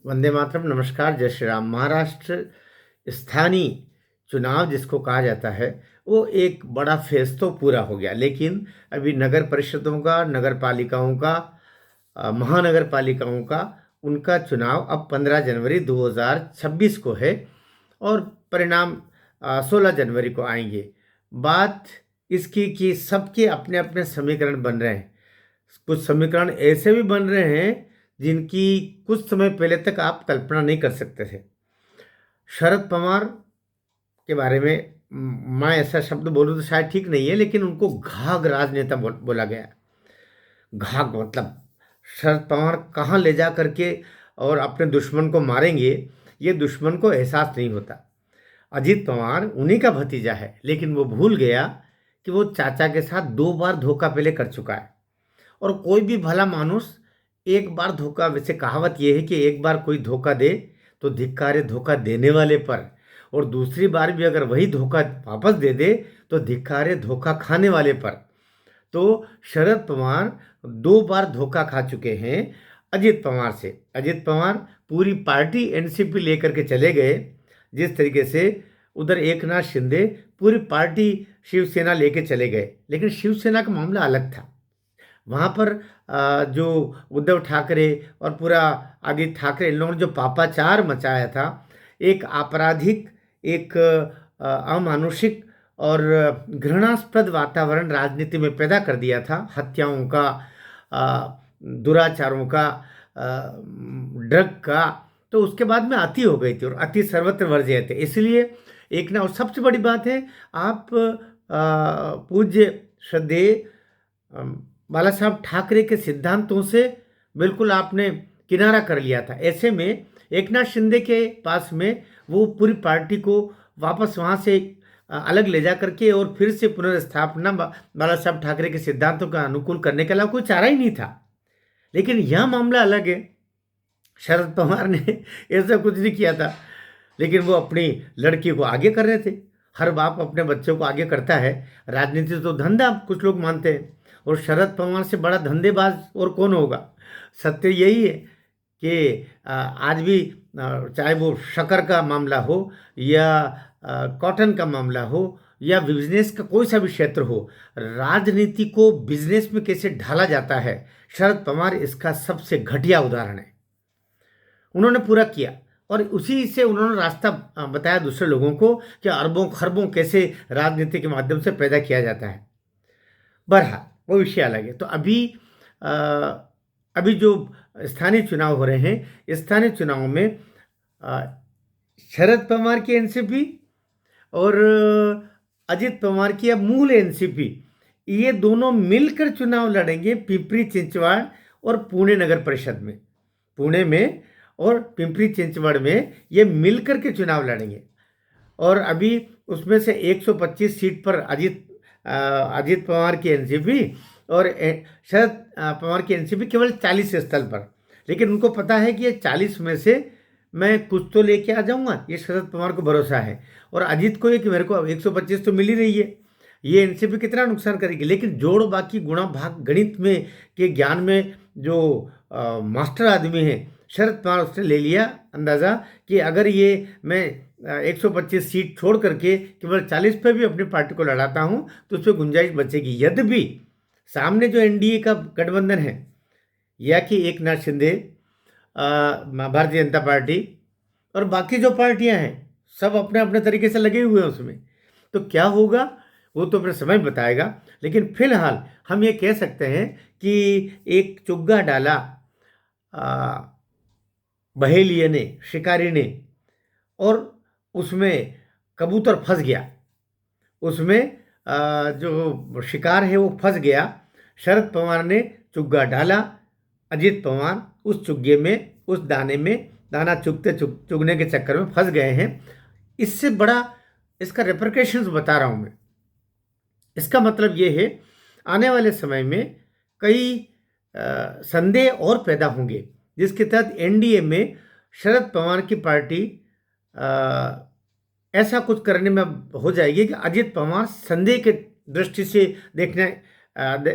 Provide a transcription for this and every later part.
वंदे मातरम। नमस्कार, जय श्री राम। महाराष्ट्र स्थानीय चुनाव जिसको कहा जाता है, वो एक बड़ा फेज तो पूरा हो गया, लेकिन अभी नगर परिषदों का, नगर पालिकाओं का, महानगर पालिकाओं का, उनका चुनाव अब 15 जनवरी 2026 को है और परिणाम 16 जनवरी को आएंगे। बात इसकी कि सबके अपने अपने समीकरण बन रहे हैं। कुछ समीकरण ऐसे भी बन रहे हैं जिनकी कुछ समय पहले तक आप कल्पना नहीं कर सकते थे। शरद पवार के बारे में मैं ऐसा शब्द बोलूं तो शायद ठीक नहीं है, लेकिन उनको घाघ राजनेता बोला गया। घाघ मतलब शरद पवार कहाँ ले जा करके और अपने दुश्मन को मारेंगे, ये दुश्मन को एहसास नहीं होता। अजीत पवार उन्हीं का भतीजा है, लेकिन वो भूल गया कि वो चाचा के साथ 2 बार धोखा पहले कर चुका है। और कोई भी भला मानुस एक बार धोखा, वैसे कहावत यह है कि एक बार कोई धोखा दे तो धिक्कारे धोखा देने वाले पर, और दूसरी बार भी अगर वही धोखा वापस दे दे तो धिक्कारे धोखा खाने वाले पर। तो शरद पवार 2 बार धोखा खा चुके हैं अजीत पवार से। अजीत पवार पूरी पार्टी एनसीपी लेकर के चले गए, जिस तरीके से उधर एकनाथ शिंदे पूरी पार्टी शिवसेना लेके चले गए, लेकिन शिवसेना का मामला अलग था। वहाँ पर जो उद्धव ठाकरे और पूरा आदित्य ठाकरे, इन लोगों ने जो पापाचार मचाया था, एक आपराधिक, एक अमानुषिक और घृणास्पद वातावरण राजनीति में पैदा कर दिया था। हत्याओं का, दुराचारों का, ड्रग का। तो उसके बाद में अति हो गई थी और अति सर्वत्र वर्ज्य थे। इसलिए एक ना, और सबसे बड़ी बात है, आप पूज्य श्रद्धेय बाला साहब ठाकरे के सिद्धांतों से बिल्कुल आपने किनारा कर लिया था। ऐसे में एकनाथ शिंदे के पास में वो पूरी पार्टी को वापस वहाँ से अलग ले जा करके और फिर से पुनर्स्थापना बाला साहब ठाकरे के सिद्धांतों का अनुकूल करने के अलावा कोई चारा ही नहीं था। लेकिन यह मामला अलग है। शरद पवार ने ऐसा कुछ नहीं किया था, लेकिन वो अपनी लड़की को आगे कर रहे थे। हर बाप अपने बच्चों को आगे करता है। राजनीति तो धंधा कुछ लोग मानते हैं, और शरद पवार से बड़ा धंधेबाज और कौन होगा। सत्य यही है कि आज भी चाहे वो शक्कर का मामला हो या कॉटन का मामला हो या बिजनेस का कोई सा भी क्षेत्र हो, राजनीति को बिजनेस में कैसे ढाला जाता है, शरद पवार इसका सबसे घटिया उदाहरण है। उन्होंने पूरा किया और उसी से उन्होंने रास्ता बताया दूसरे लोगों को कि अरबों खरबों कैसे राजनीति के माध्यम से पैदा किया जाता है। बहरहाल वो विषय अलग है। तो अभी जो स्थानीय चुनाव हो रहे हैं, स्थानीय चुनाव में शरद पवार की एनसीपी और अजीत पवार की अब मूल एनसीपी, ये दोनों मिलकर चुनाव लड़ेंगे पिंपरी चिंचवड़ और पुणे नगर परिषद में। पुणे में और पिंपरी चिंचवड़ में ये मिलकर के चुनाव लड़ेंगे। और अभी उसमें से 125 सीट पर अजीत पवार की एनसीपी और शरद पवार की एनसीपी केवल 40 स्थल पर। लेकिन उनको पता है कि ये 40 में से मैं कुछ तो लेके आ जाऊंगा, ये शरद पवार को भरोसा है। और अजीत को ये कि मेरे को 125 तो मिल ही रही है, ये एनसीपी कितना नुकसान करेगी। लेकिन जोड़ बाकी गुणा भाग गणित में के ज्ञान में जो मास्टर आदमी है शरद पवार, उसने ले लिया अंदाज़ा कि अगर ये मैं 125 सीट छोड़ करके केवल 40 पे भी अपनी पार्टी को लड़ाता हूँ तो उसमें गुंजाइश बचेगी। यद्यपि सामने जो एनडीए का गठबंधन है, या कि एकनाथ शिंदे, भारतीय जनता पार्टी और बाकी जो पार्टियां हैं, सब अपने अपने तरीके से लगे हुए हैं उसमें। तो क्या होगा वो तो अपना समय बताएगा। लेकिन फिलहाल हम ये कह सकते हैं कि एक चुग्गा डाला बहेलिये ने, शिकारी ने, और उसमें कबूतर फंस गया। उसमें जो शिकार है वो फंस गया। शरद पवार ने चुग्गा डाला, अजीत पवार उस चुग्गे में, उस दाने में दाना चुगने के चक्कर में फंस गए हैं। इससे बड़ा इसका रिपरकशंस बता रहा हूं मैं। इसका मतलब ये है, आने वाले समय में कई संदेह और पैदा होंगे, जिसके तहत एनडीए में शरद पवार की पार्टी ऐसा कुछ करने में हो जाएगी कि अजीत पवार संदेह के दृष्टि से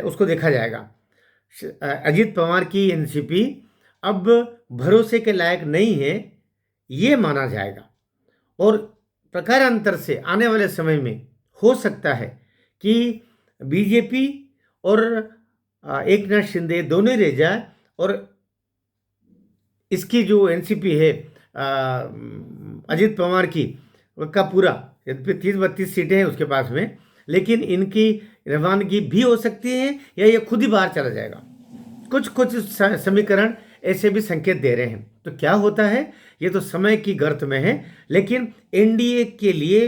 उसको देखा जाएगा। अजीत पवार की एनसीपी अब भरोसे के लायक नहीं है, ये माना जाएगा। और प्रकारांतर से आने वाले समय में हो सकता है कि बीजेपी और एक नाथ शिंदे दोनों ही रह जाए, और इसकी जो एनसीपी है अजित पवार की, का पूरा, यद्यपि 30-32 सीटें हैं उसके पास में, लेकिन इनकी रवानगी भी हो सकती है या ये खुद ही बाहर चला जाएगा। कुछ कुछ समीकरण ऐसे भी संकेत दे रहे हैं। तो क्या होता है ये तो समय की गर्त में है, लेकिन एनडीए के लिए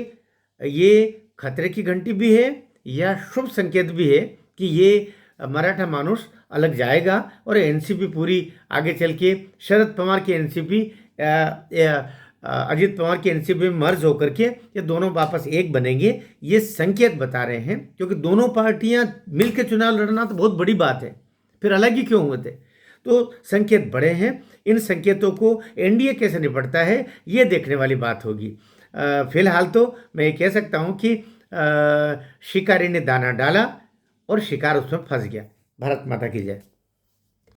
ये खतरे की घंटी भी है या शुभ संकेत भी है कि ये मराठा मानुष अलग जाएगा और एनसीपी पूरी आगे चल के शरद पवार की एनसीपी अजित पवार की एनसीपी में मर्ज होकर के ये दोनों वापस एक बनेंगे, ये संकेत बता रहे हैं। क्योंकि दोनों पार्टियां मिलकर चुनाव लड़ना तो बहुत बड़ी बात है, फिर अलग ही क्यों हुए थे। तो संकेत बड़े हैं, इन संकेतों को एनडीए कैसे निपटता है ये देखने वाली बात होगी। फिलहाल तो मैं ये कह सकता हूँ कि शिकारी ने दाना डाला और शिकार उसमें फंस गया। भारत माता की जय।